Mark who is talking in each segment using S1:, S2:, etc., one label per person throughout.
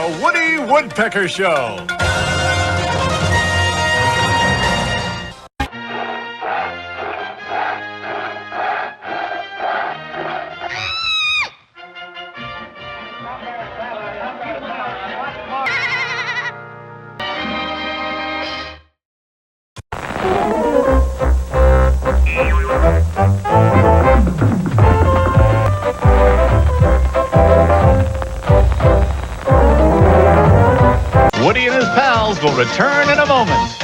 S1: The Woody Woodpecker Show. Woody and his pals will return in a moment.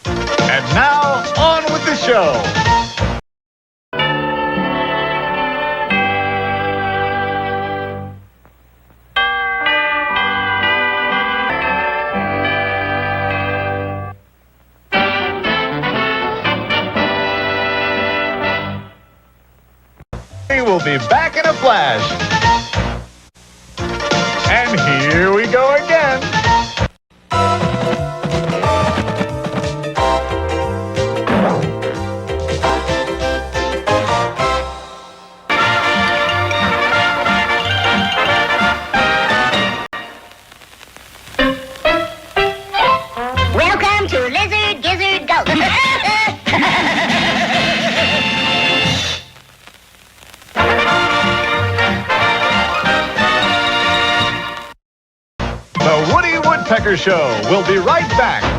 S1: And now, on with the show. We will be back in a flash. And here we go again.
S2: Welcome to Lizard Gizzard Goat.
S1: The Woody Woodpecker Show will be right back.